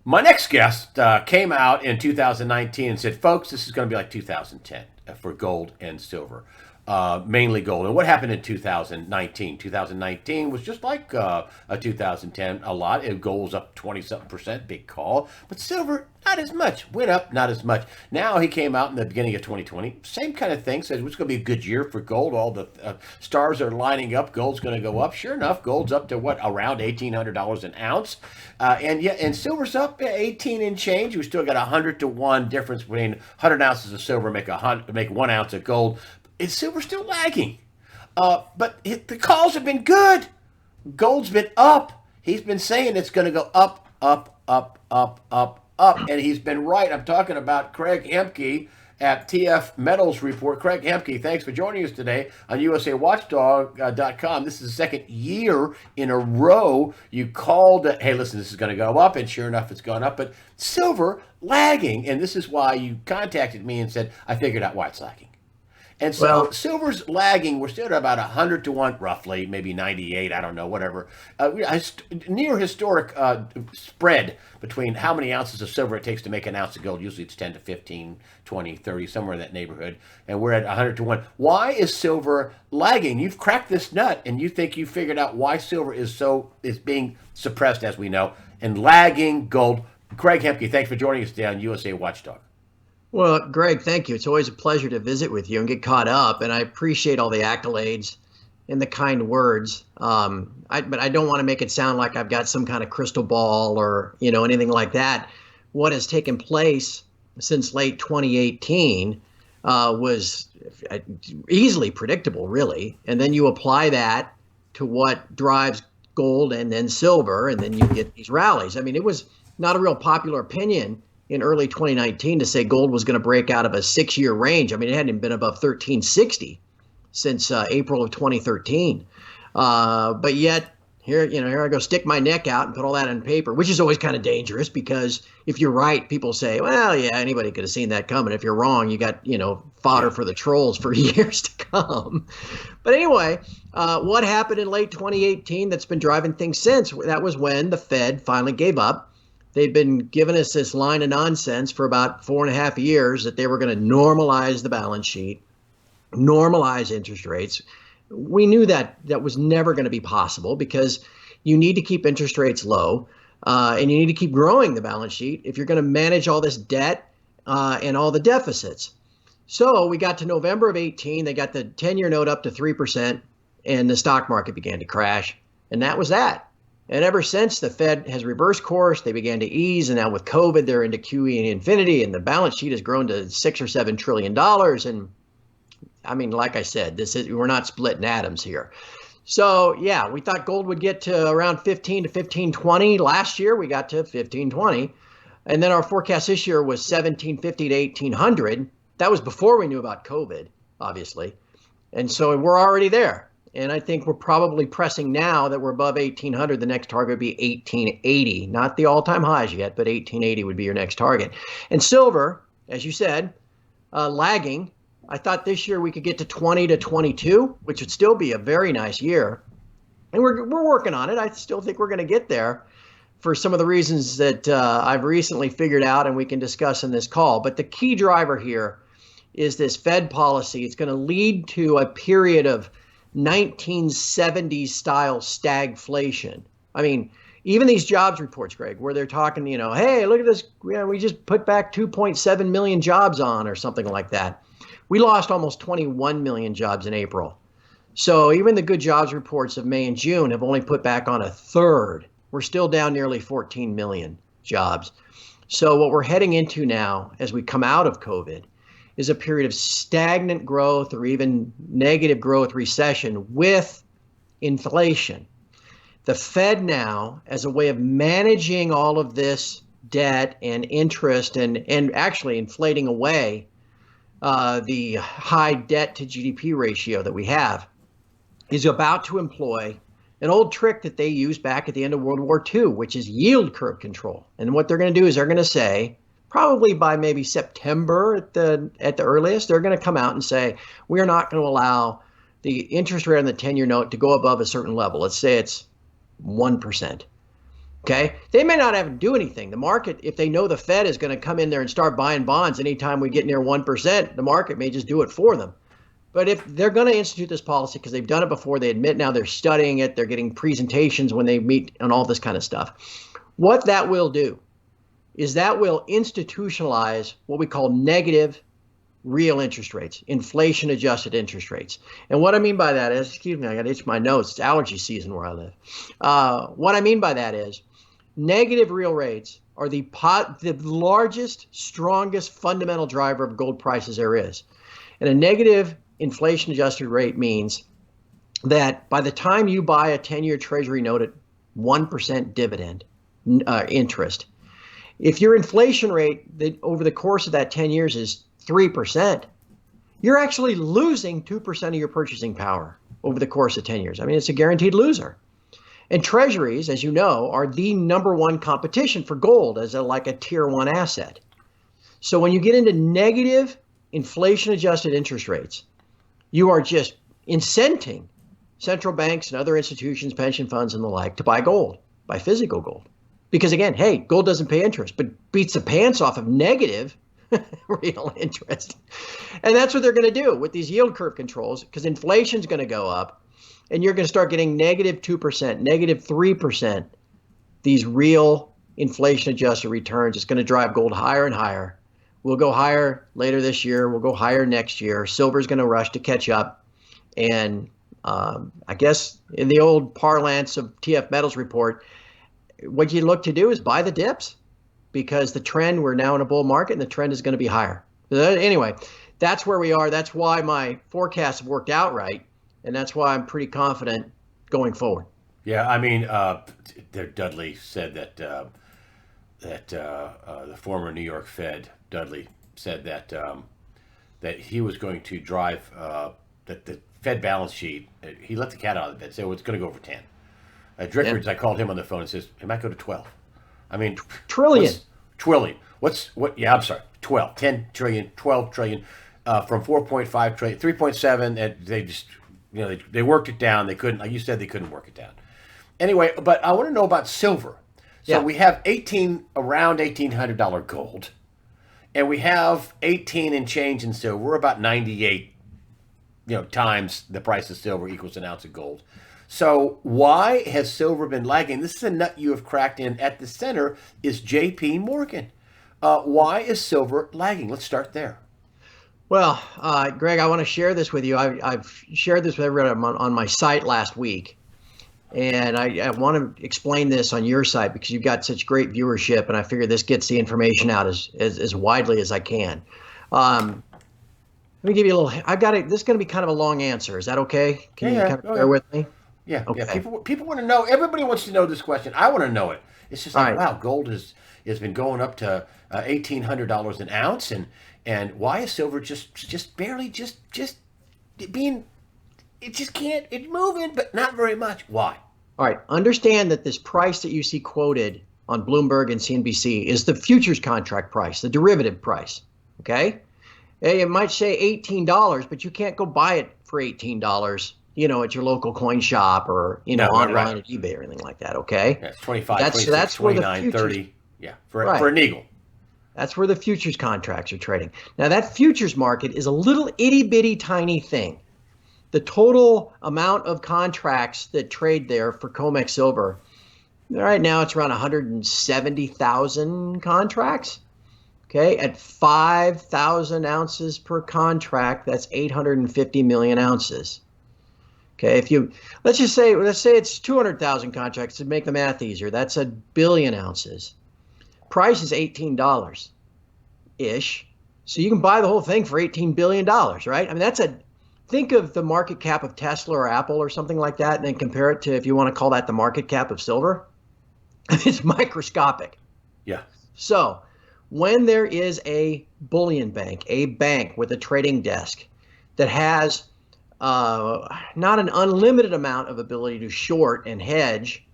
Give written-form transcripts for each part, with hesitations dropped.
My next guest came out in 2019 and said, folks, this is going to be like 2010 for gold and silver, mainly gold. And what happened in 2019? 2019 was just like a 2010, a lot. Gold was up 20 something percent, big call. But silver, not as much. Went up, not as much. Now he came out in the beginning of 2020, same kind of thing, says it's going to be a good year for gold. All the stars are lining up. Gold's going to go up. Sure enough, gold's up to what, around $1,800 an ounce. And silver's up 18 and change. We still got 100-to-1 difference between 100 ounces of silver make 1 ounce of gold. Is silver still lagging? But the calls have been good. Gold's been up. He's been saying it's going to go up, up, up, up, up, up, and he's been right. I'm talking about Craig Hemke at TF Metals Report. Craig Hemke, thanks for joining us today on USAWatchdog.com. This is the second year in a row you called, hey, listen, this is going to go up, and sure enough, it's gone up. But silver lagging, and this is why you contacted me and said, I figured out why it's lagging. And so silver's lagging. We're still at about 100-to-1, roughly, maybe 98. I don't know, whatever. Near historic spread between how many ounces of silver it takes to make an ounce of gold. Usually it's 10 to 15, 20, 30, somewhere in that neighborhood. And we're at 100-to-1. Why is silver lagging? You've cracked this nut, and you think you figured out why silver is being suppressed, as we know, and lagging gold. Craig Hemke, thanks for joining us today on USA Watchdog. Well, Greg, thank you. It's always a pleasure to visit with you and get caught up. And I appreciate all the accolades and the kind words. But I don't want to make it sound like I've got some kind of crystal ball or, anything like that. What has taken place since late 2018 was easily predictable, really. And then you apply that to what drives gold and then silver, and then you get these rallies. I mean, it was not a real popular opinion in early 2019 to say gold was going to break out of a 6-year range. I mean, it hadn't been above 1360 since April of 2013. But yet here I go, stick my neck out and put all that on paper, which is always kind of dangerous because if you're right, people say, well, yeah, anybody could have seen that coming. If you're wrong, you got, fodder for the trolls for years to come. But anyway, what happened in late 2018 that's been driving things since? That was when the Fed finally gave up. They've been giving us this line of nonsense for about 4.5 years that they were going to normalize the balance sheet, normalize interest rates. We knew that was never going to be possible because you need to keep interest rates low and you need to keep growing the balance sheet if you're going to manage all this debt and all the deficits. So we got to November of 18, they got the 10-year note up to 3% and the stock market began to crash. And that was that. And ever since, the Fed has reversed course. They began to ease, and now with COVID, they're into QE infinity, and the balance sheet has grown to $6 or $7 trillion. And I mean, like I said, we're not splitting atoms here. So yeah, we thought gold would get to around 15 to 1520. Last year, we got to 1520, and then our forecast this year was 1750 to 1800. That was before we knew about COVID, obviously, and so we're already there. And I think we're probably pressing now that we're above 1800. The next target would be 1880, not the all-time highs yet, but 1880 would be your next target. And silver, as you said, lagging. I thought this year we could get to 20 to 22, which would still be a very nice year. And we're working on it. I still think we're going to get there for some of the reasons that I've recently figured out and we can discuss in this call. But the key driver here is this Fed policy. It's going to lead to a period of 1970s style stagflation. I mean, even these jobs reports, Greg, where they're talking, hey, look at this. We just put back 2.7 million jobs on or something like that. We lost almost 21 million jobs in April. So even the good jobs reports of May and June have only put back on a third. We're still down nearly 14 million jobs. So what we're heading into now as we come out of COVID is a period of stagnant growth or even negative growth recession with inflation. The Fed now, as a way of managing all of this debt and interest and actually inflating away the high debt to GDP ratio that we have, is about to employ an old trick that they used back at the end of World War II, which is yield curve control. And what they're going to do is they're going to say, probably by maybe September at the earliest, they're going to come out and say, we are not going to allow the interest rate on the 10-year note to go above a certain level. Let's say it's 1%. Okay. They may not have to do anything. The market, if they know the Fed is going to come in there and start buying bonds anytime we get near 1%, the market may just do it for them. But if they're going to institute this policy because they've done it before, they admit now they're studying it, they're getting presentations when they meet and all this kind of stuff. What that will do is that will institutionalize what we call negative real interest rates, inflation adjusted interest rates. And what I mean by that is, excuse me, I got to itch my nose. It's allergy season where I live. What I mean by that is negative real rates are the largest, strongest fundamental driver of gold prices there is. And a negative inflation adjusted rate means that by the time you buy a 10-year treasury note at 1% dividend interest, if your inflation rate over the course of that 10 years is 3%, you're actually losing 2% of your purchasing power over the course of 10 years. I mean, it's a guaranteed loser. And treasuries, as you know, are the number one competition for gold as like a tier one asset. So when you get into negative inflation adjusted interest rates, you are just incenting central banks and other institutions, pension funds and the like to buy gold, buy physical gold. Because again, hey, gold doesn't pay interest, but beats the pants off of negative real interest. And that's what they're going to do with these yield curve controls, because inflation's going to go up and you're going to start getting negative 2%, negative 3%. These real inflation adjusted returns. It's going to drive gold higher and higher. We'll go higher later this year. We'll go higher next year. Silver's going to rush to catch up. And I guess in the old parlance of TF Metals report, what you look to do is buy the dips, because the trend, we're now in a bull market and the trend is going to be higher. Anyway, that's where we are. That's why my forecasts have worked out right. And that's why I'm pretty confident going forward. Yeah, I mean, Dudley said that the former New York Fed, Dudley, said that that he was going to drive that the Fed balance sheet. He let the cat out of the bed. So it's going to go over 10. Drickards, I called him on the phone and says, "It might go to 12." I mean, trillion. Trillion. What? Yeah, I'm sorry. 12, 10 trillion, 12 trillion, from 4.5 trillion, 3.7. And they just, they worked it down. They couldn't, like you said, they couldn't work it down. Anyway, but I want to know about silver. So we have around $1,800 gold, and we have 18 and change in silver. We're about 98, times the price of silver equals an ounce of gold. So why has silver been lagging? This is a nut you have cracked in. At the center is J.P. Morgan. Why is silver lagging? Let's start there. Well, Greg, I want to share this with you. I've shared this with everyone on my site last week. And I want to explain this on your site because you've got such great viewership, and I figure this gets the information out as widely as I can. Let me give you a little. This is going to be kind of a long answer. Is that okay? Can you kind of bear with me? Yeah. Okay. Yeah. People want to know. Everybody wants to know this question. I want to know it. It's just like, wow, gold has been going up to $1,800 an ounce, and why is silver just barely just being? It just can't. It's moving, but not very much. Why? All right. Understand that this price that you see quoted on Bloomberg and CNBC is the futures contract price, the derivative price. Okay. It might say $18, but you can't go buy it for $18. At your local coin shop or online at eBay or anything like that. Okay. Yeah, it's 25, that's 26, that's 29, where the futures, 30. Yeah, for an eagle. That's where the futures contracts are trading. Now that futures market is a little itty bitty tiny thing. The total amount of contracts that trade there for COMEX silver, right now it's around 170,000 contracts. Okay, at 5,000 ounces per contract, that's 850 million ounces. Okay, let's say it's 200,000 contracts to make the math easier. That's 1 billion ounces. Price is $18 ish. So you can buy the whole thing for $18 billion, right? I mean, think of the market cap of Tesla or Apple or something like that, and then compare it to, if you want to call that the market cap of silver. It's microscopic. Yeah. So when there is a bullion bank, a bank with a trading desk that has not an unlimited amount of ability to short and hedge,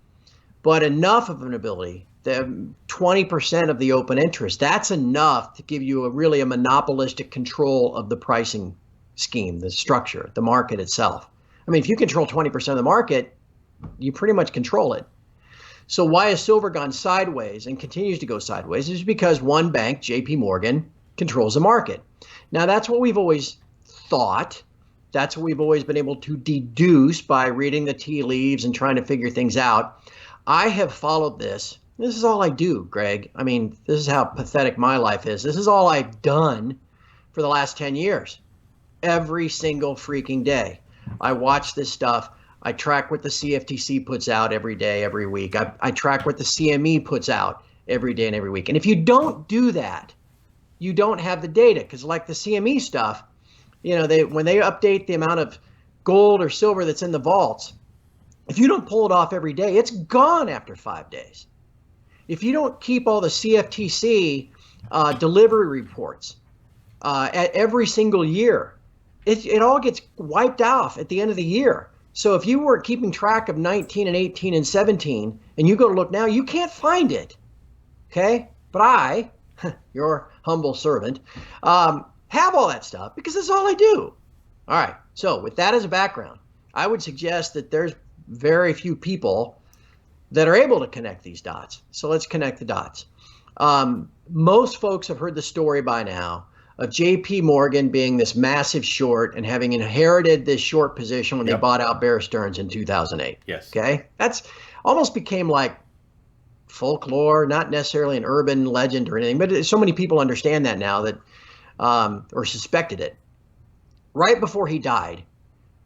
but enough of an ability, the 20% of the open interest, that's enough to give you a monopolistic control of the pricing scheme, the structure, the market itself. I mean, if you control 20% of the market, you pretty much control it. So why has silver gone sideways and continues to go sideways? Is because one bank, JP Morgan, controls the market. Now, that's what we've always thought. That's what we've always been able to deduce by reading the tea leaves and trying to figure things out. I have followed this. This is all I do, Greg. I mean, this is how pathetic my life is. This is all I've done for the last 10 years. Every single freaking day. I watch this stuff. I track what the CFTC puts out every day, every week. I track what the CME puts out every day and every week. And if you don't do that, you don't have the data. Because like the CME stuff, you know, when they update the amount of gold or silver that's in the vaults, if you don't pull it off every day, it's gone after 5 days. If you don't keep all the CFTC delivery reports at every single year, it all gets wiped off at the end of the year. So if you weren't keeping track of 19 and 18 and 17, and you go to look now, you can't find it. Okay? But I, your humble servant, have all that stuff because that's all I do. All right. So with that as a background, I would suggest that there's very few people that are able to connect these dots. So let's connect the dots. Most folks have heard the story by now of JP Morgan being this massive short and having inherited this short position when they bought out Bear Stearns in 2008. Yes. Okay. That's almost became like folklore, not necessarily an urban legend or anything, but so many people understand that now that, or suspected it. Right before he died,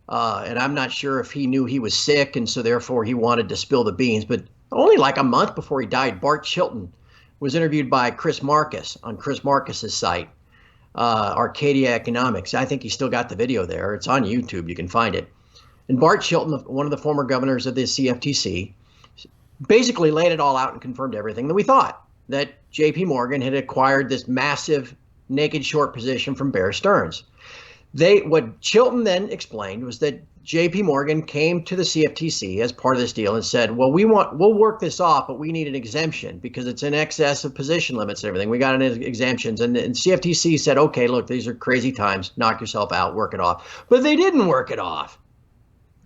and I'm not sure if he knew he was sick and so therefore he wanted to spill the beans, but only like a month before he died, Bart Chilton was interviewed by Chris Marcus on Chris Marcus's site, Arcadia Economics. I think he still got the video there. It's on YouTube. You can find it. And Bart Chilton, one of the former governors of the CFTC, basically laid it all out and confirmed everything that we thought, that JP Morgan had acquired this massive naked short position from Bear Stearns. What Chilton then explained was that JP Morgan came to the CFTC as part of this deal and said, well, we'll work this off, but we need an exemption because it's in excess of position limits and everything. We got an exemptions. And CFTC said, okay, look, these are crazy times. Knock yourself out, work it off. But they didn't work it off.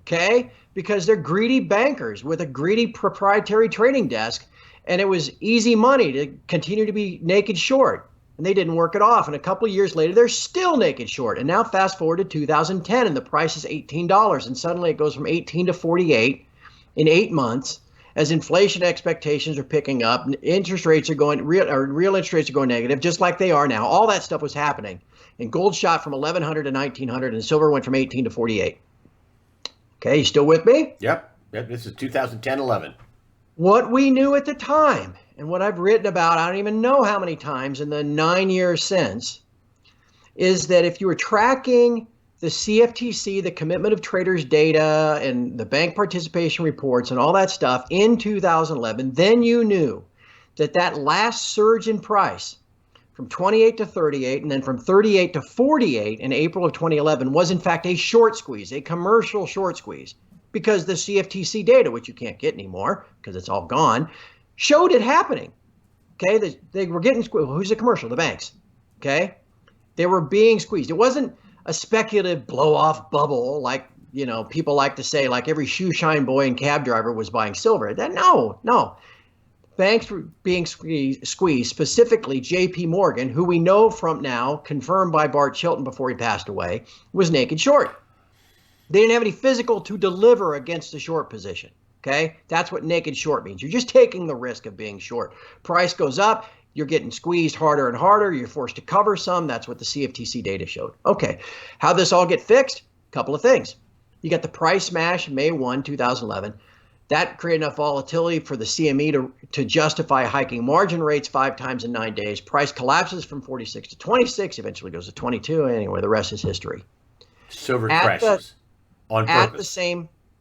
Okay? Because they're greedy bankers with a greedy proprietary trading desk. And it was easy money to continue to be naked short. And they didn't work it off. And a couple of years later, they're still naked short. And now fast forward to 2010, and the price is $18. And suddenly it goes from 18 to 48 in 8 months as inflation expectations are picking up. Interest rates are going, real interest rates are going negative, just like they are now. All that stuff was happening. And gold shot from 1100 to 1900, and silver went from 18 to 48. Okay, you still with me? Yep. This is 2010-11. What we knew at the time, and what I've written about, I don't even know how many times in the 9 years since, is that if you were tracking the CFTC, the commitment of traders data, and the bank participation reports and all that stuff in 2011, then you knew that that last surge in price from 28 to 38 and then from 38 to 48 in April of 2011 was in fact a short squeeze, a commercial short squeeze, because the CFTC data, which you can't get anymore because it's all gone, showed it happening. Okay, they were getting squeezed. Well, who's the commercial? The banks. Okay, they were being squeezed. It wasn't a speculative blow-off bubble like, you know, people like to say, like every shoe shine boy and cab driver was buying silver. No. Banks were being squeezed, specifically JP Morgan, who we know from now, confirmed by Bart Chilton before he passed away, was naked short. They didn't have any physical to deliver against the short position. Okay, that's what naked short means. You're just taking the risk of being short. Price goes up, you're getting squeezed harder and harder. You're forced to cover some. That's what the CFTC data showed. Okay, how this all get fixed? A couple of things. You got the price smash May 1, 2011. That created enough volatility for the CME to justify hiking margin rates 5 times in 9 days. Price collapses from 46 to 26, eventually goes to 22. Anyway, the rest is history. Silver crashes on purpose.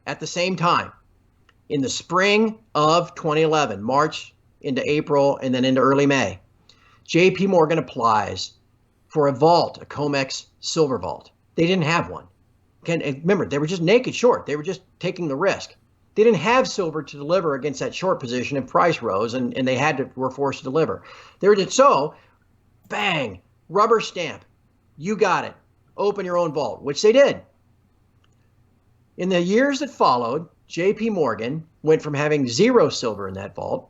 At the same time, in the spring of 2011, March into April and then into early May, JP Morgan applies for a vault, a COMEX silver vault. They didn't have one. And remember, they were just naked short. They were just taking the risk. They didn't have silver to deliver against that short position, and price rose, and they were forced to deliver. They were just so, bang, rubber stamp. You got it. Open your own vault, which they did. In the years that followed, JP Morgan went from having 0 silver in that vault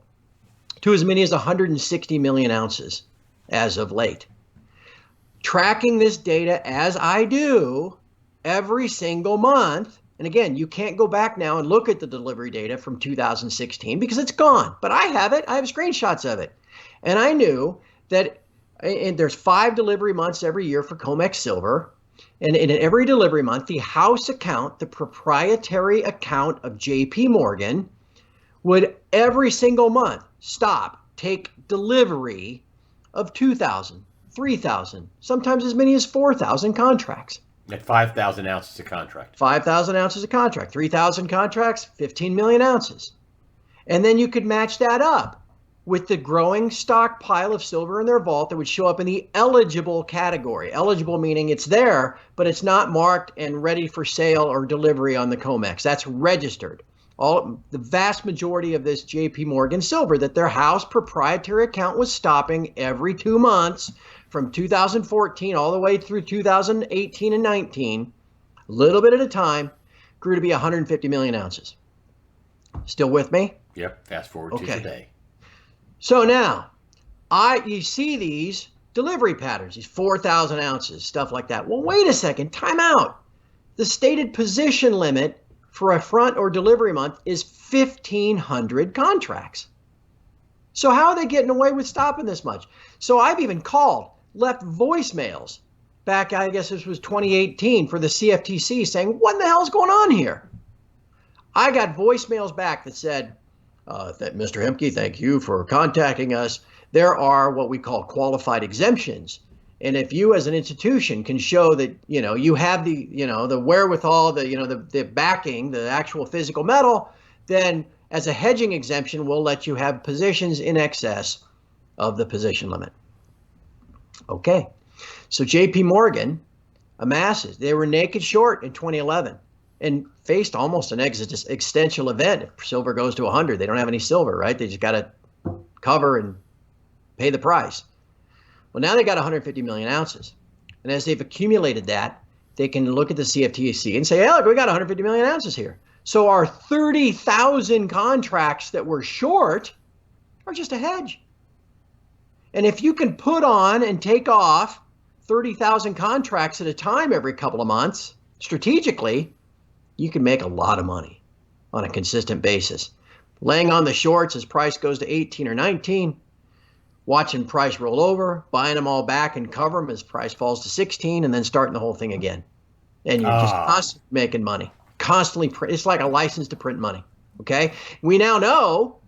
to as many as 160 million ounces as of late. Tracking this data as I do every single month, and again, you can't go back now and look at the delivery data from 2016 because it's gone, but I have it. I have screenshots of it. And I knew that there's 5 delivery months every year for COMEX silver. And in every delivery month, the house account, the proprietary account of JP Morgan, would every single month stop, take delivery of 2,000, 3,000, sometimes as many as 4,000 contracts. At 5,000 ounces a contract. 5,000 ounces a contract, 3,000 contracts, 15 million ounces. And then you could match that up with the growing stockpile of silver in their vault that would show up in the eligible category. Eligible meaning it's there, but it's not marked and ready for sale or delivery on the COMEX. That's registered. The vast majority of this JP Morgan silver that their house proprietary account was stopping every 2 months from 2014 all the way through 2018 and 19, a little bit at a time, grew to be 150 million ounces. Still with me? Yep. Fast forward to today. So now, you see these delivery patterns, these 4,000 ounces, stuff like that. Well, wait a second, time out. The stated position limit for a front or delivery month is 1,500 contracts. So how are they getting away with stopping this much? So I've even left voicemails back, I guess this was 2018, for the CFTC saying, what the hell's going on here? I got voicemails back that said, that Mr. Hemke, thank you for contacting us. There are what we call qualified exemptions. And if you as an institution can show that, you have the wherewithal, the backing, the actual physical metal, then as a hedging exemption, we'll let you have positions in excess of the position limit. Okay. So JP Morgan amasses. They were naked short in 2011 and faced almost an existential event. If silver goes to 100, they don't have any silver, right? They just got to cover and pay the price. Well, now they got 150 million ounces. And as they've accumulated that, they can look at the CFTC and say, hey, look, we got 150 million ounces here. So our 30,000 contracts that were short are just a hedge. And if you can put on and take off 30,000 contracts at a time every couple of months, strategically, you can make a lot of money on a consistent basis. Laying on the shorts as price goes to 18 or 19, watching price roll over, buying them all back and cover them as price falls to 16, and then starting the whole thing again. And you're just constantly making money. Constantly, it's like a license to print money, okay? We now know,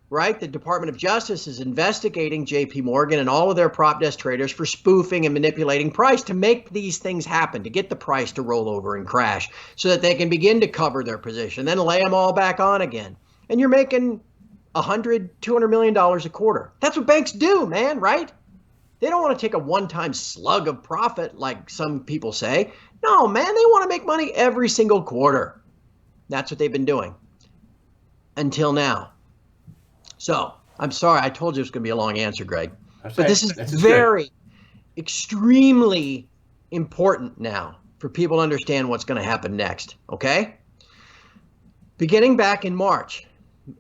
right, the Department of Justice is investigating JP Morgan and all of their prop desk traders for spoofing and manipulating price to make these things happen, to get the price to roll over and crash so that they can begin to cover their position, then lay them all back on again. And you're making $100, $200 million a quarter. That's what banks do, man, right? They don't want to take a one-time slug of profit like some people say. No, man, they want to make money every single quarter. That's what they've been doing until now. So I'm sorry, I told you it was going to be a long answer, Greg. But this is very, extremely important now for people to understand what's going to happen next, okay? Beginning back in March,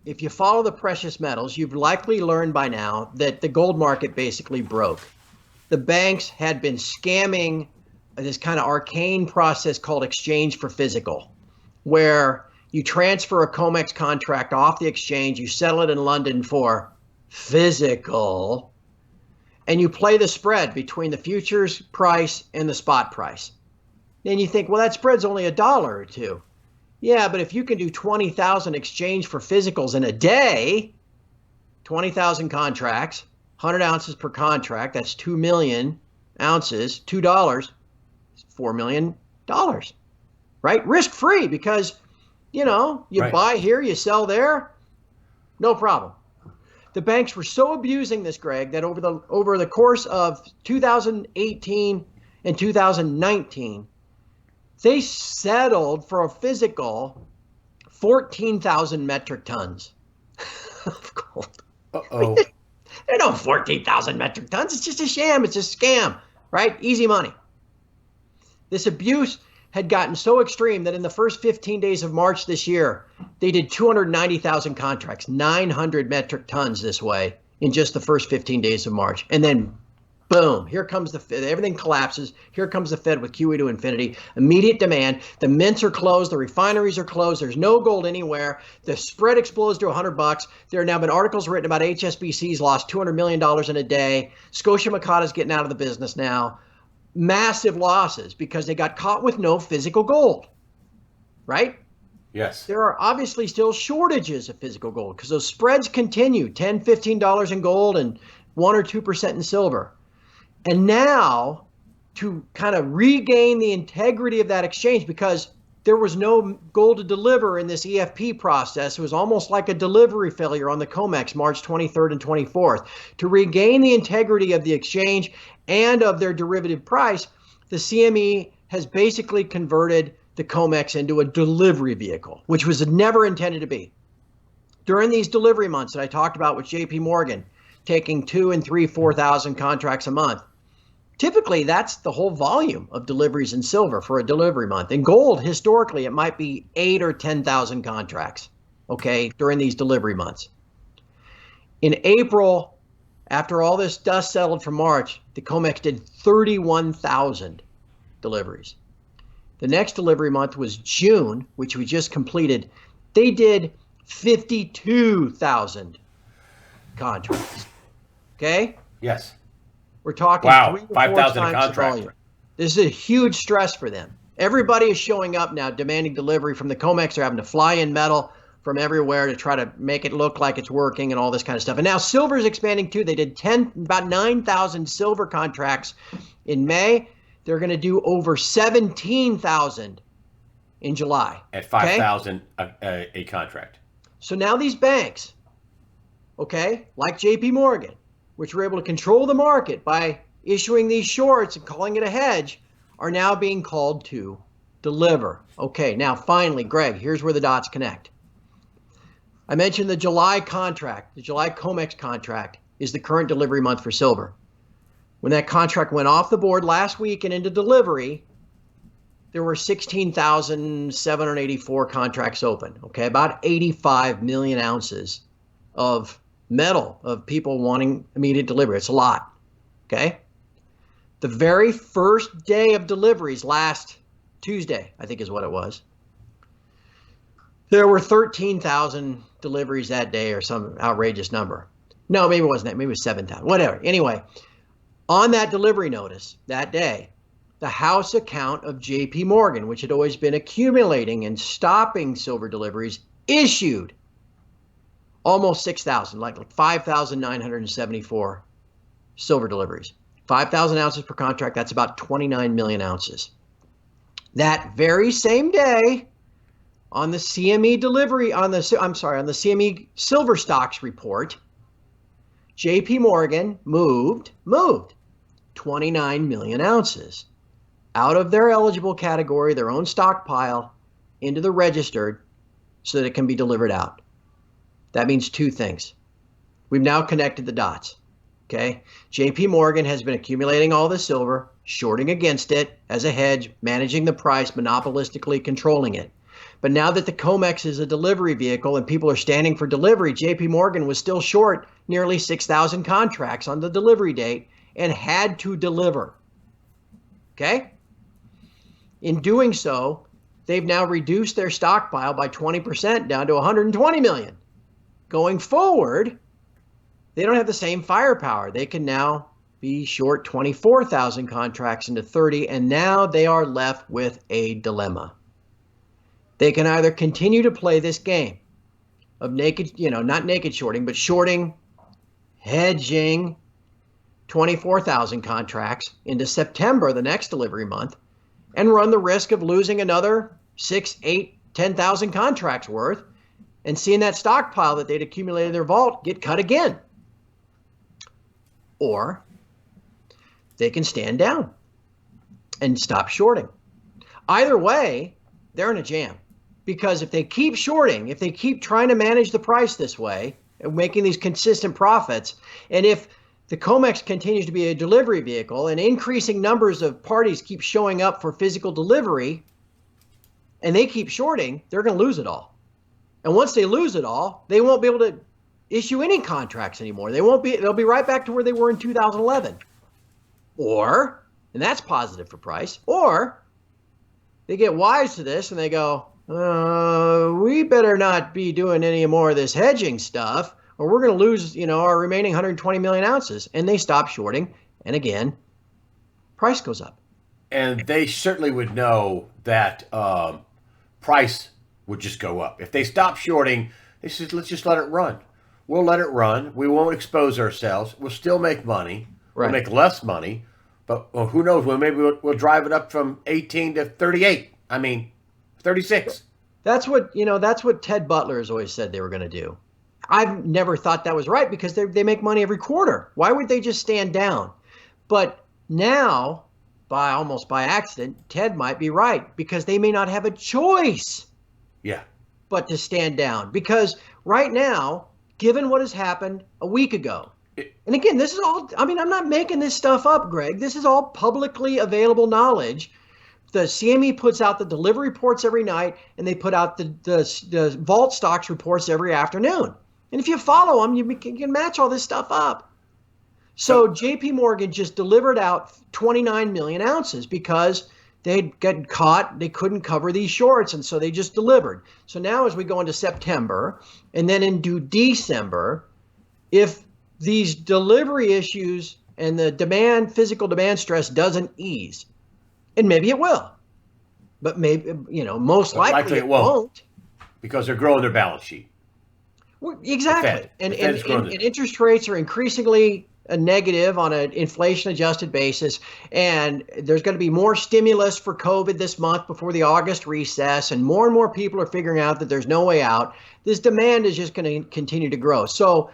if you follow the precious metals, you've likely learned by now that the gold market basically broke. The banks had been scamming this kind of arcane process called exchange for physical, where you transfer a COMEX contract off the exchange, you settle it in London for physical, and you play the spread between the futures price and the spot price. Then you think, well, that spread's only $1 or $2. Yeah, but if you can do 20,000 exchange for physicals in a day, 20,000 contracts, 100 ounces per contract, that's 2 million ounces, $2, $4 million, right? Risk-free because, you buy here, you sell there, no problem. The banks were so abusing this, Greg, that over the course of 2018 and 2019, they settled for a physical 14,000 metric tons of gold. Uh-oh. They're no 14,000 metric tons. It's just a sham. It's a scam, right? Easy money. This abuse had gotten so extreme that in the first 15 days of March this year, they did 290,000 contracts, 900 metric tons this way in just the first 15 days of March. And then boom, here comes the Fed. Everything collapses. Here comes the Fed with QE to infinity. Immediate demand. The mints are closed. The refineries are closed. There's no gold anywhere. The spread explodes to $100. There have now been articles written about HSBC's lost $200 million in a day. Scotia Macata's getting out of the business now. Massive losses because they got caught with no physical gold, right? Yes. There are obviously still shortages of physical gold because those spreads continue, $10, $15 in gold and 1 or 2% in silver. And now to kind of regain the integrity of that exchange, because there was no gold to deliver in this EFP process. It was almost like a delivery failure on the COMEX March 23rd and 24th. To regain the integrity of the exchange and of their derivative price, the CME has basically converted the COMEX into a delivery vehicle, which was never intended to be. During these delivery months that I talked about with JP Morgan, taking 2,000 and 3,000, 4,000 contracts a month, typically that's the whole volume of deliveries in silver for a delivery month. In gold, historically, it might be 8,000 or 10,000 contracts, okay, during these delivery months. In April, after all this dust settled from March, the COMEX did 31,000 deliveries. The next delivery month was June, which we just completed. They did 52,000 contracts, okay? Yes. We're talking Wow, 3 to 4 5,000 times the contract. volume. This is a huge stress for them. Everybody is showing up now demanding delivery from the COMEX. They're having to fly in metal from everywhere to try to make it look like it's working and all this kind of stuff. And now silver is expanding too. They did about 9,000 silver contracts in May. They're going to do over 17,000 in July. At 5,000 a contract. So now these banks, okay, like JP Morgan, which were able to control the market by issuing these shorts and calling it a hedge, are now being called to deliver. Okay, now finally, Greg, here's where the dots connect. I mentioned the July contract. The July COMEX contract is the current delivery month for silver. When that contract went off the board last week and into delivery, there were 16,784 contracts open, okay, about 85 million ounces of metal of people wanting immediate delivery. It's a lot, okay? The very first day of deliveries, last Tuesday, I think is what it was, there were 13,000 deliveries that day or some outrageous number. No, maybe it wasn't that. Maybe it was 7,000, whatever. Anyway, on that delivery notice that day, the house account of JP Morgan, which had always been accumulating and stopping silver deliveries, issued almost 6,000, like 5,974 silver deliveries. 5,000 ounces per contract, that's about 29 million ounces. That very same day, on the CME CME silver stocks report, JP Morgan moved 29 million ounces out of their eligible category, their own stockpile, into the registered so that it can be delivered out. That means two things. We've now connected the dots, okay? JP Morgan has been accumulating all this silver, shorting against it as a hedge, managing the price, monopolistically controlling it. But now that the COMEX is a delivery vehicle and people are standing for delivery, JP Morgan was still short nearly 6,000 contracts on the delivery date and had to deliver, okay? In doing so, they've now reduced their stockpile by 20% down to 120 million. Going forward, they don't have the same firepower. They can now be short 24,000 contracts into 30, and now they are left with a dilemma. They can either continue to play this game of naked, not naked shorting, but shorting, hedging 24,000 contracts into September, the next delivery month, and run the risk of losing another 6, 8, 10,000 contracts worth and seeing that stockpile that they'd accumulated in their vault get cut again. Or they can stand down and stop shorting. Either way, they're in a jam, because if they keep shorting, if they keep trying to manage the price this way and making these consistent profits, and if the COMEX continues to be a delivery vehicle and increasing numbers of parties keep showing up for physical delivery, and they keep shorting, they're going to lose it all. And once they lose it all, they won't be able to issue any contracts anymore. They'll be right back to where they were in 2011. Or, and that's positive for price, or they get wise to this and they go, we better not be doing any more of this hedging stuff, or we're going to lose, our remaining 120 million ounces. And they stop shorting. And again, price goes up. And they certainly would know that price would just go up. If they stop shorting, they said, let's just let it run. We'll let it run. We won't expose ourselves. We'll still make money. Right. We'll make less money. But who knows? Well, maybe we'll drive it up from 18 to 38. 36. That's what Ted Butler has always said they were going to do. I've never thought that was right because they make money every quarter. Why would they just stand down? But now, almost by accident, Ted might be right because they may not have a choice. Yeah. But to stand down. Because right now, given what has happened a week ago, and again, this is all, I'm not making this stuff up, Greg. This is all publicly available knowledge. The CME puts out the delivery reports every night, and they put out the vault stocks reports every afternoon. And if you follow them, you can match all this stuff up. So JP Morgan just delivered out 29 million ounces because they'd gotten caught. They couldn't cover these shorts, and so they just delivered. So now as we go into September and then into December, if these delivery issues and the physical demand stress doesn't ease, and maybe it will, but maybe, most likely it won't. Because they're growing their balance sheet. Well, exactly. And interest rates are increasingly negative on an inflation-adjusted basis, and there's going to be more stimulus for COVID this month before the August recess, and more people are figuring out that there's no way out. This demand is just going to continue to grow. So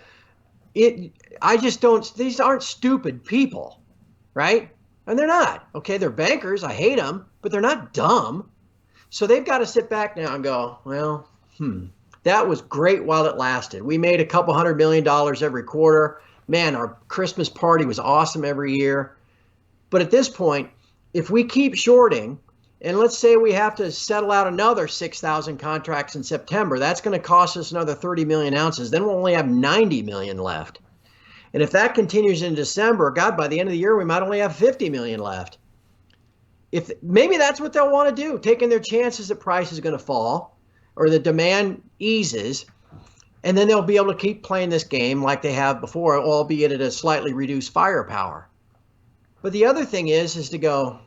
these aren't stupid people, right? And they're not. Okay, they're bankers. I hate them, but they're not dumb. So they've got to sit back now and go, well, that was great while it lasted. We made a couple $100 million every quarter. Man, our Christmas party was awesome every year. But at this point, if we keep shorting, and let's say we have to settle out another 6,000 contracts in September, that's going to cost us another 30 million ounces. Then we'll only have 90 million left. And if that continues in December, God, by the end of the year, we might only have 50 million left. If maybe that's what they'll want to do, taking their chances that price is going to fall or the demand eases, and then they'll be able to keep playing this game like they have before, albeit at a slightly reduced firepower. But the other thing is to go,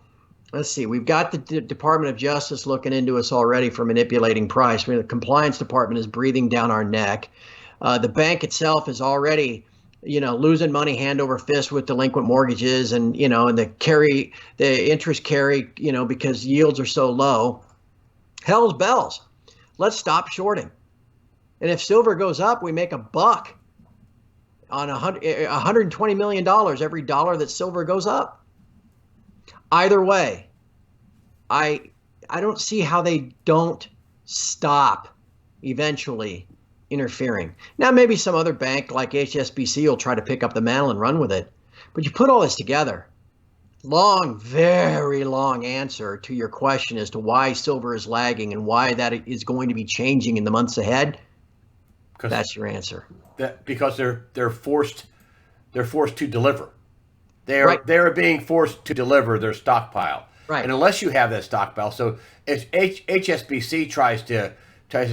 let's see, we've got the Department of Justice looking into us already for manipulating price. The compliance department is breathing down our neck. The bank itself is already losing money hand over fist with delinquent mortgages and the interest carry, because yields are so low. Hell's bells. Let's stop shorting. And if silver goes up, we make $1 on $120 million every dollar that silver goes up. Either way, I don't see how they don't stop eventually interfering. Now, maybe some other bank like HSBC will try to pick up the mantle and run with it. But you put all this together, long, very long answer to your question as to why silver is lagging and why that is going to be changing in the months ahead. That's your answer. Because they're forced to deliver. They're being forced to deliver their stockpile. Right. And unless you have that stockpile, so if HSBC tries to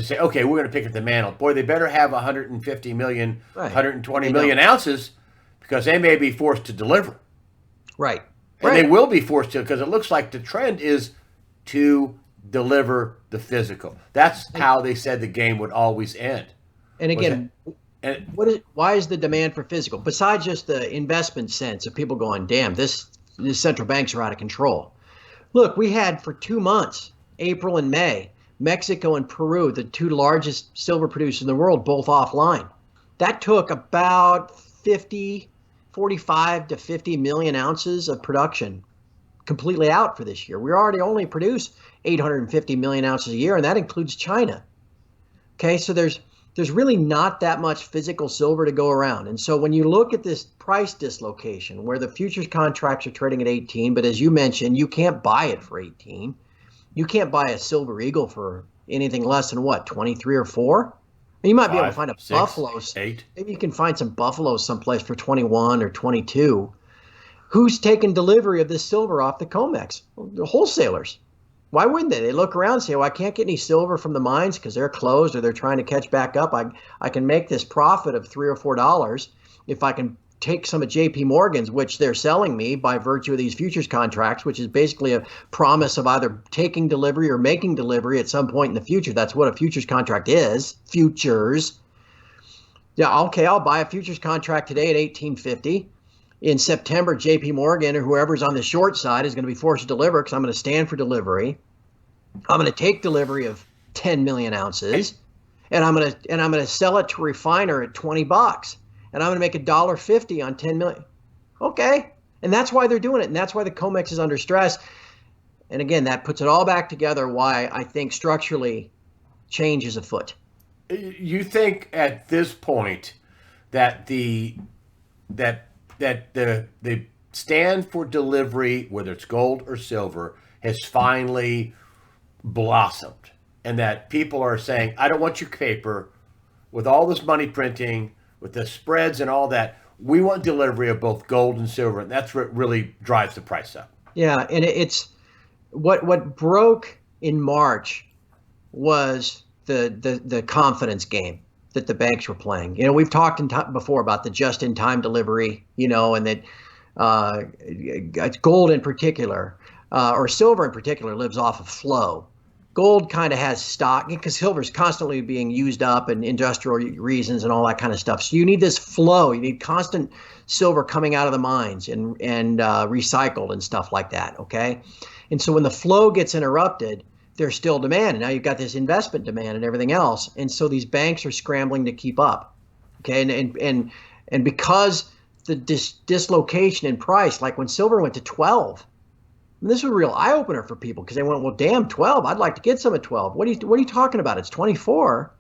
say, okay, we're going to pick up the mantle. Boy, they better have 150 million, right. 120 million ounces because they may be forced to deliver. Right. And they will be forced to, because it looks like the trend is to deliver the That's how they said the game would always end. And again, why is the demand for physical, besides just the investment sense of people going, damn, these central banks are out of control? Look, we had for 2 months, April and May, Mexico and Peru, the two largest silver producers in the world, both offline. That took about 45 to 50 million ounces of production completely out for this year. We already only produce 850 million ounces a year, and that includes China. Okay, so there's really not that much physical silver to go around. And so when you look at this price dislocation where the futures contracts are trading at 18, but as you mentioned, you can't buy it for 18. You can't buy a Silver Eagle for anything less than what, 23 or 4? And you might be able to Five, find a six, Buffalo. 8. Maybe you can find some Buffaloes someplace for 21 or 22. Who's taking delivery of this silver off the COMEX? Well, the wholesalers. Why wouldn't they? They look around and say, well, I can't get any silver from the mines because they're closed or they're trying to catch back up. I can make this profit of $3 or $4 if I can take some of JP Morgan's, which they're selling me by virtue of these futures contracts, which is basically a promise of either taking delivery or making delivery at some point in the future. That's what a futures contract is. Futures. Yeah, okay, I'll buy a futures contract today at 1850. In September, JP Morgan or whoever's on the short side is going to be forced to deliver because I'm going to stand for delivery. I'm going to take delivery of 10 million ounces, and I'm going to sell it to a refiner at $20, and I'm going to make $1.50 on 10 million. Okay, and that's why they're doing it, and that's why the COMEX is under stress. And again, that puts it all back together. Why I think structurally change is afoot. You think at this point that the stand for delivery, whether it's gold or silver, has finally blossomed, and that people are saying, "I don't want your paper with all this money printing, with the spreads and all that. We want delivery of both gold and silver," and that's what really drives the price up. Yeah, and it's what broke in March was the confidence game that the banks were playing. We've talked before about the just-in-time delivery, and that gold in particular, or silver in particular, lives off of flow. Gold kind of has stock because silver is constantly being used up and industrial reasons and all that kind of stuff. So you need this flow. You need constant silver coming out of the mines and recycled and stuff like that. Okay, and so when the flow gets interrupted, there's still demand, and now you've got this investment demand and everything else, and so these banks are scrambling to keep up. Okay, and because the dislocation in price, like when silver went to 12. And this was a real eye opener for people because they went, well, damn, 12. I'd like to get some at 12. What are you talking about? It's 24.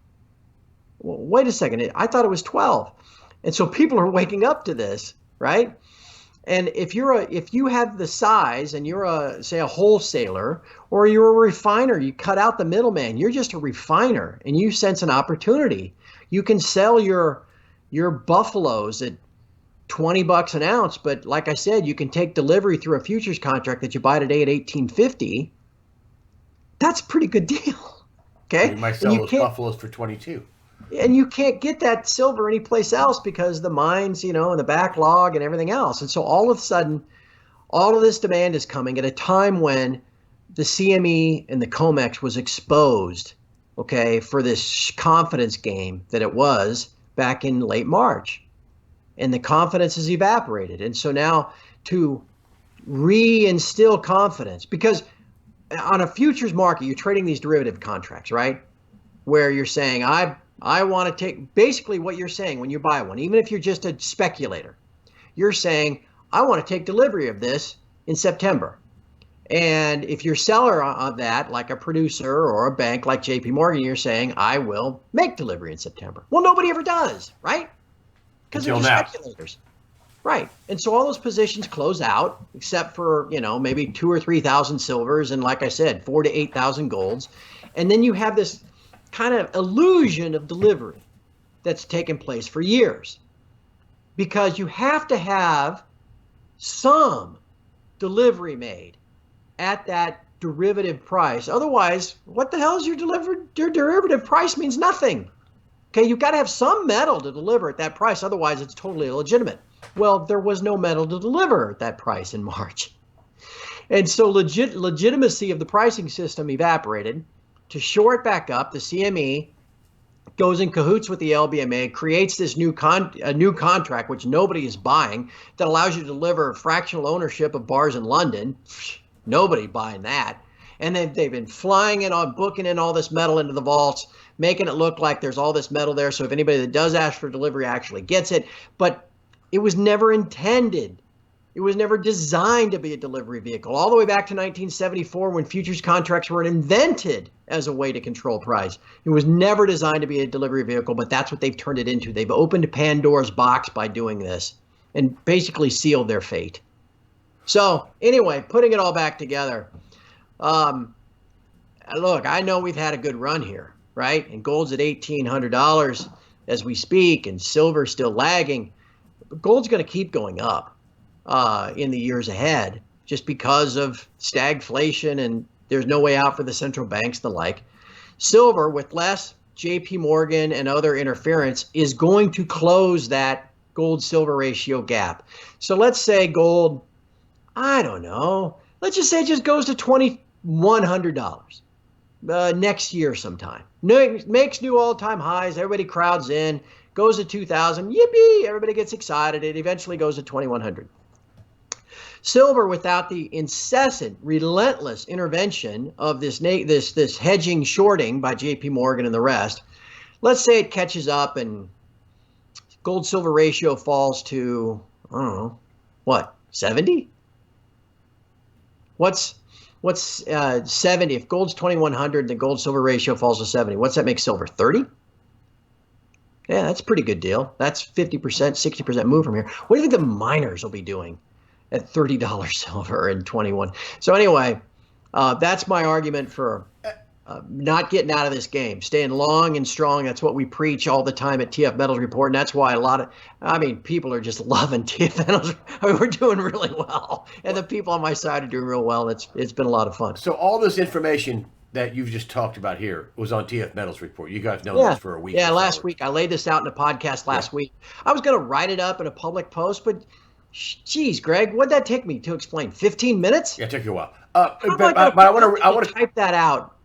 Well, wait a second. I thought it was 12. And so people are waking up to this, right? And if you have the size and you're say a wholesaler or you're a refiner, you cut out the middleman. You're just a refiner and you sense an opportunity. You can sell your buffaloes at $20 an ounce, but like I said, you can take delivery through a futures contract that you buy today at 1850. That's a pretty good deal. Okay. You might sell those buffaloes for 22. And you can't get that silver anyplace else because the mines, and the backlog and everything else. And so all of a sudden, all of this demand is coming at a time when the CME and the COMEX was exposed, okay, for this confidence game that it was back in late March. And the confidence has evaporated. And so now to reinstill confidence, because on a futures market, you're trading these derivative contracts, right? Where you're saying, I want to take, basically what you're saying when you buy one, even if you're just a speculator, you're saying, I want to take delivery of this in September. And if you're a seller of that, like a producer or a bank like JP Morgan, you're saying, I will make delivery in September. Well, nobody ever does, right? Because they're just speculators. Right. And so all those positions close out, except for, maybe 2,000 or 3,000 silvers. And like I said, 4,000 to 8,000 golds. And then you have this kind of illusion of delivery that's taken place for years, because you have to have some delivery made at that derivative price. Otherwise, what the hell is your derivative price? Means nothing. Okay, you've got to have some metal to deliver at that price. Otherwise, it's totally illegitimate. Well, there was no metal to deliver at that price in March. And so legitimacy of the pricing system evaporated. To shore it back up, the CME goes in cahoots with the LBMA, creates this new contract, which nobody is buying, that allows you to deliver fractional ownership of bars in London. Nobody buying that. And they've been flying in on booking in all this metal into the vaults, making it look like there's all this metal there. So if anybody that does ask for delivery actually gets it, but it was never intended. It was never designed to be a delivery vehicle. All the way back to 1974, when futures contracts were invented as a way to control price. It was never designed to be a delivery vehicle, but that's what they've turned it into. They've opened Pandora's box by doing this and basically sealed their fate. So anyway, putting it all back together, look, I know we've had a good run here, right? And gold's at $1,800 as we speak, and silver's still lagging. But gold's going to keep going up in the years ahead just because of stagflation, and there's no way out for the central banks, the like. Silver, with less JP Morgan and other interference, is going to close that gold-silver ratio gap. So let's say gold, I don't know, let's just say it just goes to $2,100 next year sometime. Makes new all-time highs, everybody crowds in, goes to 2,000, yippee, everybody gets excited, it eventually goes to 2,100. Silver, without the incessant, relentless intervention of this hedging shorting by JP Morgan and the rest, let's say it catches up and gold-silver ratio falls to, I don't know, what, 70? What's 70? If gold's 2,100, the gold-silver ratio falls to 70. What's that make silver, 30? Yeah, that's a pretty good deal. That's 50%, 60% move from here. What do you think the miners will be doing at $30 silver in 21? So anyway, that's my argument for not getting out of this game, staying long and strong. That's what we preach all the time at TF Metals Report, and that's why people are just loving TF Metals. We're doing really well, and the people on my side are doing real well. It's been a lot of fun. So all this information that you've just talked about here was on TF Metals Report. You guys know this for a week. Yeah, last week. I laid this out in a podcast last week. I was going to write it up in a public post, but geez, Greg, what'd that take me to explain? 15 minutes? Yeah, it took you a while. But I want to type that out.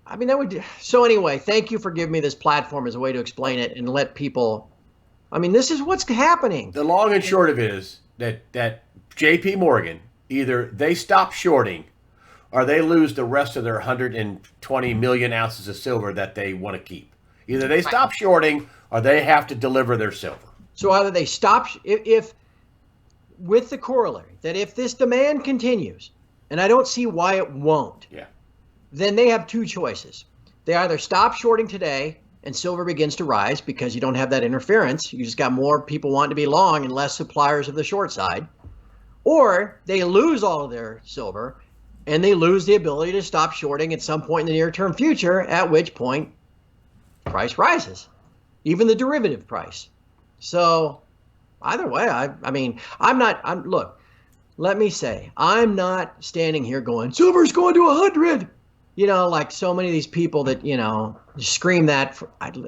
I mean, that would. So anyway, thank you for giving me this platform as a way to explain it and let people. I mean, this is what's happening. The long and short of it is that J.P. Morgan, either they stop shorting, or they lose the rest of their 120 million ounces of silver that they want to keep. Either they stop shorting, or they have to deliver their silver. So either they stop if with the corollary that if this demand continues, and I don't see why it won't. Yeah. Then they have two choices. They either stop shorting today and silver begins to rise because you don't have that interference. You just got more people wanting to be long and less suppliers of the short side. Or they lose all of their silver and they lose the ability to stop shorting at some point in the near-term future, at which point price rises, even the derivative price. So either way, look, let me say, I'm not standing here going, silver's going to 100. Like so many of these people that, scream that.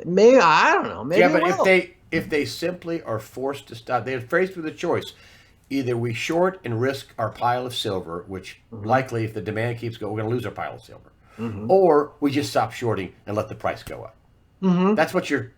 Maybe, I don't know. Maybe if they simply are forced to stop, they're faced with a choice. Either we short and risk our pile of silver, which likely if the demand keeps going, we're going to lose our pile of silver. Or we just stop shorting and let the price go up. That's what you're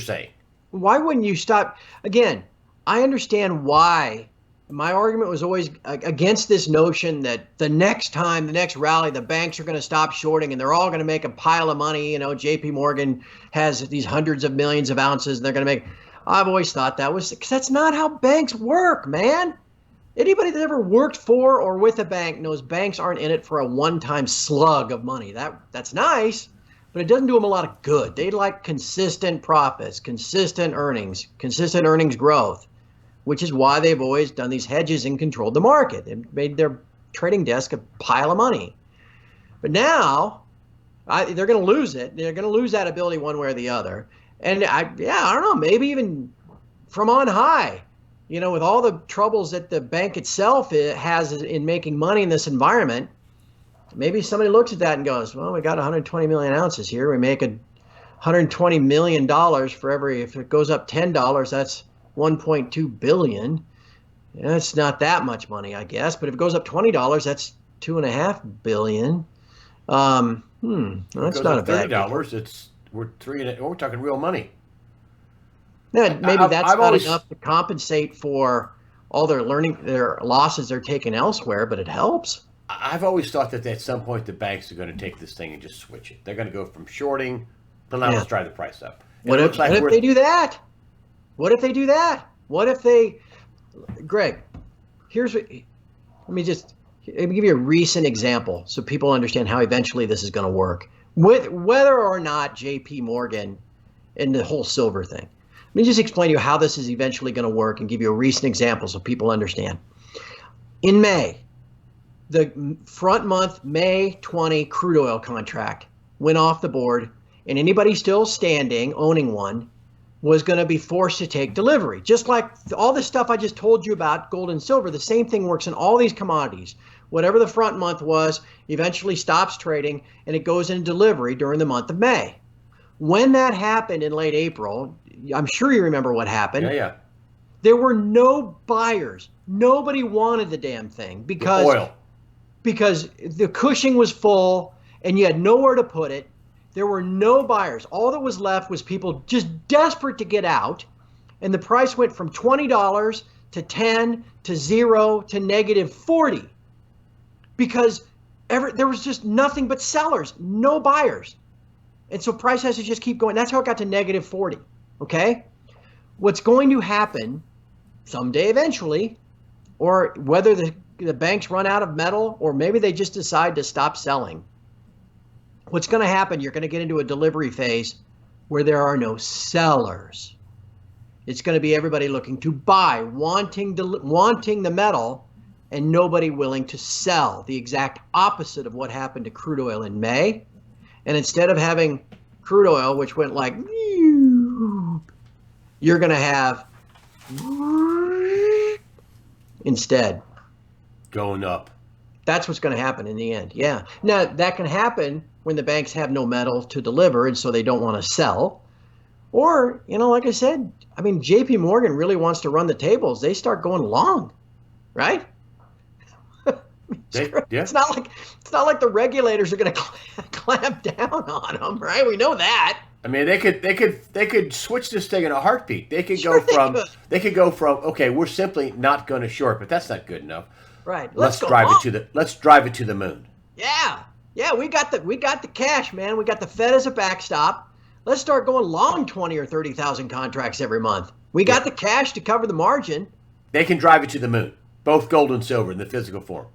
saying. Why wouldn't you stop? Again, I understand why. My argument was always against this notion that the next rally, the banks are going to stop shorting and they're all going to make a pile of money. JP Morgan has these hundreds of millions of ounces and they're going to make. I've always thought because that's not how banks work, man. Anybody that ever worked for or with a bank knows banks aren't in it for a one-time slug of money. That's nice, but it doesn't do them a lot of good. They like consistent profits, consistent earnings growth, which is why they've always done these hedges and controlled the market. They've made their trading desk a pile of money. But now they're going to lose it. They're going to lose that ability one way or the other. And I don't know, maybe even from on high, with all the troubles that the bank itself has in making money in this environment, maybe somebody looks at that and goes, well, we got 120 million ounces here. We make $120 million for if it goes up $10, that's $1.2 billion. That's not that much money, I guess. But if it goes up $20, that's $2.5 billion. That's not a bad $30. We're talking real money. Yeah, maybe that's not enough to compensate for all their losses they're taking elsewhere, but it helps. I've always thought that at some point the banks are going to take this thing and just switch it. They're going to go from shorting to now let's drive the price up. What if they do that? What if they do that? What if they, Greg, let me give you a recent example so people understand how eventually this is going to work. With whether or not JP Morgan and the whole silver thing. Let me just explain to you how this is eventually going to work and give you a recent example so people understand. In May, The front month May 20 crude oil contract went off the board, and anybody still standing owning one was going to be forced to take delivery. Just like all the stuff I just told you about gold and silver, the same thing works in all these commodities. Whatever the front month was eventually stops trading, and it goes into delivery during the month of May. When that happened in late April, I'm sure you remember what happened. Yeah, yeah. There were no buyers. Nobody wanted the damn thing The oil. because the Cushing was full and you had nowhere to put it. There were no buyers. All that was left was people just desperate to get out. And the price went from $20 to 10 to 0 to negative 40 because there was just nothing but sellers, no buyers. And so price has to just keep going. That's how it got to negative 40. Okay? What's going to happen someday eventually, or whether the banks run out of metal or maybe they just decide to stop selling, what's going to happen, you're going to get into a delivery phase where there are no sellers. It's going to be everybody looking to buy, wanting the metal, and nobody willing to sell. The exact opposite of what happened to crude oil in May. And instead of having crude oil, which went like, you're going to have instead Going up. That's what's going to happen in the end. Yeah. Now, that can happen when the banks have no metal to deliver and so they don't want to sell. Or, like I said, I mean, JP Morgan really wants to run the tables. They start going long, right? Yeah. It's not like the regulators are going to clamp down on them, right? We know that. I mean, they could switch this thing in a heartbeat. They could go from okay, we're simply not going to short, but that's not good enough. Right. Let's drive it to the moon. Yeah. Yeah, we got the cash, man. We got the Fed as a backstop. Let's start going long 20 or 30,000 contracts every month. We got the cash to cover the margin. They can drive it to the moon, both gold and silver in the physical form.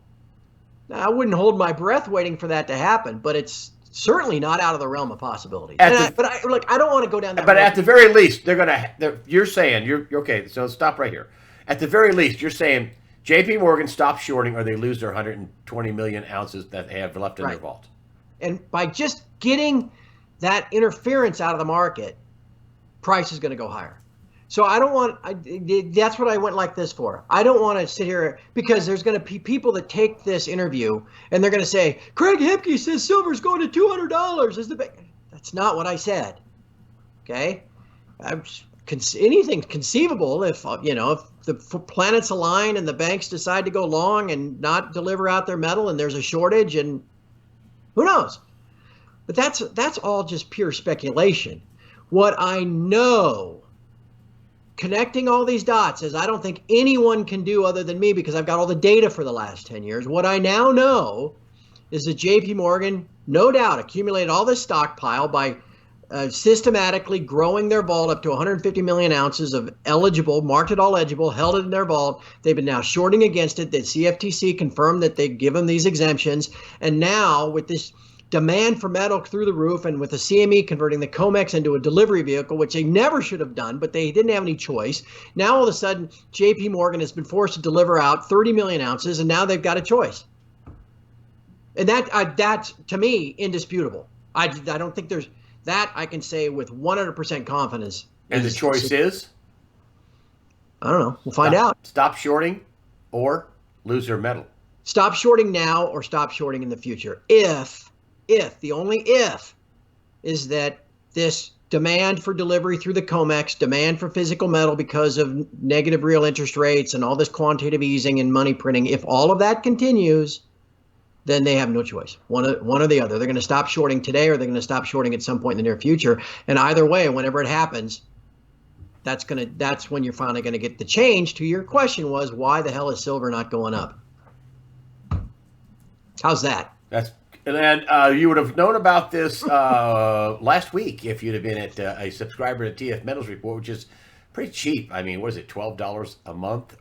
Now, I wouldn't hold my breath waiting for that to happen, but it's certainly not out of the realm of possibilities. I don't want to go down that road. But at the very least, you're saying, you're okay, so stop right here. At the very least, you're saying JP Morgan stops shorting or they lose their 120 million ounces that they have left in their vault. And by just getting that interference out of the market, price is going to go higher. So that's what I went like this for. I don't want to sit here because there's going to be people that take this interview and they're going to say, Craig Hemke says silver's going to $200. That's not what I said. Okay? Anything's conceivable if the planets align and the banks decide to go long and not deliver out their metal and there's a shortage, and who knows? But that's all just pure speculation. What I know, connecting all these dots, is I don't think anyone can do other than me because I've got all the data for the last 10 years. What I now know is that JP Morgan, no doubt, accumulated all this stockpile by systematically growing their vault up to 150 million ounces of eligible, marked it all eligible, held it in their vault. They've been now shorting against it. The CFTC confirmed that they give them these exemptions. And now with this demand for metal through the roof and with the CME converting the COMEX into a delivery vehicle, which they never should have done, but they didn't have any choice. Now all of a sudden, JP Morgan has been forced to deliver out 30 million ounces, and now they've got a choice. And that's, to me, indisputable. I don't think there's... That I can say with 100% confidence. And the choice is? I don't know. We'll find out. Stop shorting or lose their metal. Stop shorting now or stop shorting in the future. If, the only if, is that this demand for delivery through the COMEX, demand for physical metal because of negative real interest rates and all this quantitative easing and money printing, if all of that continues, then they have no choice. One or the other. They're going to stop shorting today or they're going to stop shorting at some point in the near future. And either way, whenever it happens, that's when you're finally going to get the change. To your question was, why the hell is silver not going up? How's that? And you would have known about this last week if you'd have been at a subscriber to TF Metals Report, which is pretty cheap. I mean, what is it, $12 a month?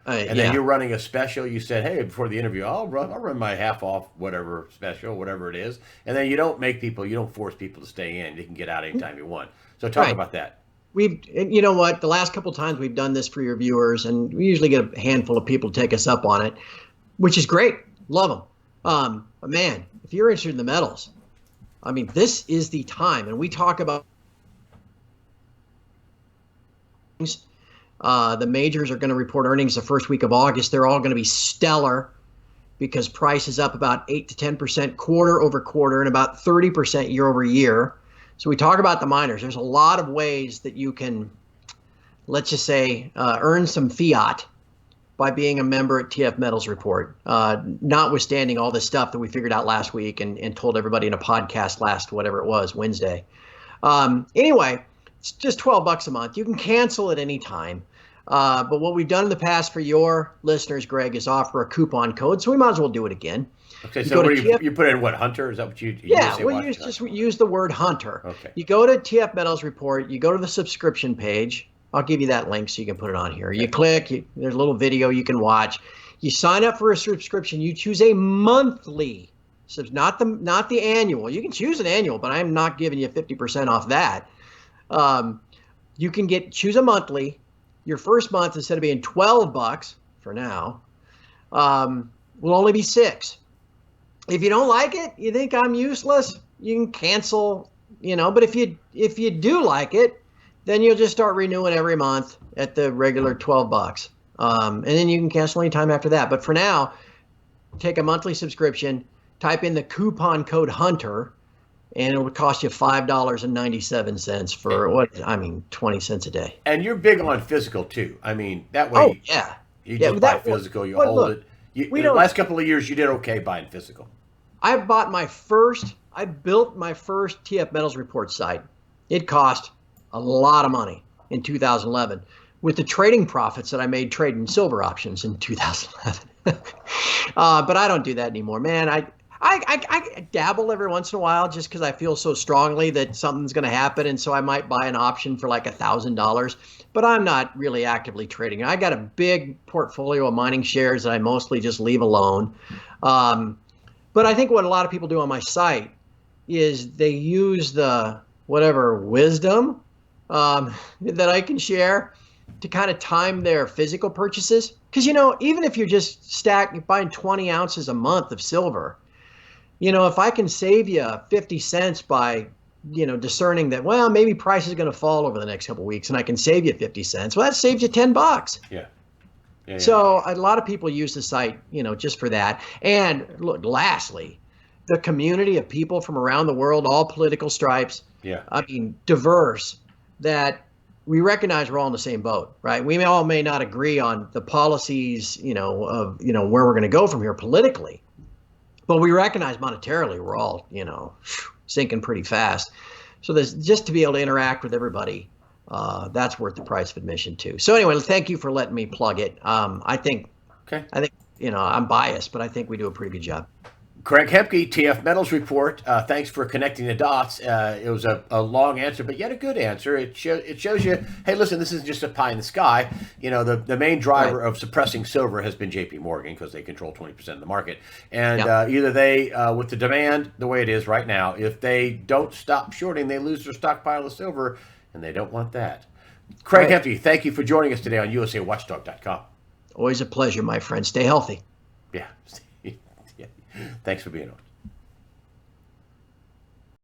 Then you're running a special. You said, hey, before the interview, I'll run my half off whatever special, whatever it is. And then you don't force people to stay in. You can get out anytime you want. So talk about that. You know what? The last couple of times we've done this for your viewers, and we usually get a handful of people to take us up on it, which is great. Love them. But man, if you're interested in the metals, I mean, this is the time. And we talk about the majors are going to report earnings the first week of August. They're all going to be stellar because price is up about 8 to 10% quarter over quarter and about 30% year over year. So we talk about the miners. There's a lot of ways that you can, let's just say, earn some fiat by being a member at TF Metals Report, notwithstanding all this stuff that we figured out last week and told everybody in a podcast last, whatever it was, Wednesday. Anyway, it's just $12 a month. You can cancel at any time. But what we've done in the past for your listeners, Greg, is offer a coupon code. So we might as well do it again. Okay, so what you put in what, Hunter? Is that what you yeah, well, just use the word Hunter. Okay. You go to TF Metals Report, you go to the subscription page. I'll give you that link so you can put it on here. You click, there's a little video you can watch. You sign up for a subscription. You choose a monthly, not the annual. You can choose an annual, but I'm not giving you 50% off that. You can choose a monthly. Your first month, instead of being $12 for now, will only be $6. If you don't like it, you think I'm useless, you can cancel, but if you do like it, then you'll just start renewing every month at the regular $12. And then you can cancel anytime after that. But for now, take a monthly subscription, type in the coupon code Hunter, and it would cost you $5.97 for 20 cents a day. And you're big on physical too. I mean, that way you just buy physical, you hold it. The last couple of years you did okay buying physical. I built my first TF Metals Report site. It cost a lot of money in 2011 with the trading profits that I made trading silver options in 2011. But I don't do that anymore, man. I dabble every once in a while just because I feel so strongly that something's going to happen, and so I might buy an option for like $1,000. But I'm not really actively trading. I got a big portfolio of mining shares that I mostly just leave alone. But I think what a lot of people do on my site is they use the whatever wisdom that I can share to kind of time their physical purchases. Because, even if you're just buying 20 ounces a month of silver, if I can save you 50 cents by, discerning that, well, maybe price is going to fall over the next couple of weeks and I can save you 50 cents. Well, that saves you $10. Yeah. So a lot of people use the site, just for that. And look, lastly, the community of people from around the world, all political stripes, diverse, that we recognize we're all in the same boat, right? We may not agree on the policies, of, where we're going to go from here politically, but we recognize monetarily we're all, sinking pretty fast. So there's just to be able to interact with everybody. That's worth the price of admission too. So anyway, thank you for letting me plug it. I think, I'm biased, but I think we do a pretty good job. Craig Hemke, TF Metals Report. Thanks for connecting the dots. It was a long answer, but yet a good answer. It shows you, hey, listen, this isn't just a pie in the sky. The main driver of suppressing silver has been J.P. Morgan because they control 20% of the market. And either they, with the demand the way it is right now, if they don't stop shorting, they lose their stockpile of silver, and they don't want that. Craig Hemke, thank you for joining us today on USAWatchdog.com. Always a pleasure, my friend. Stay healthy. Yeah. Thanks for being on.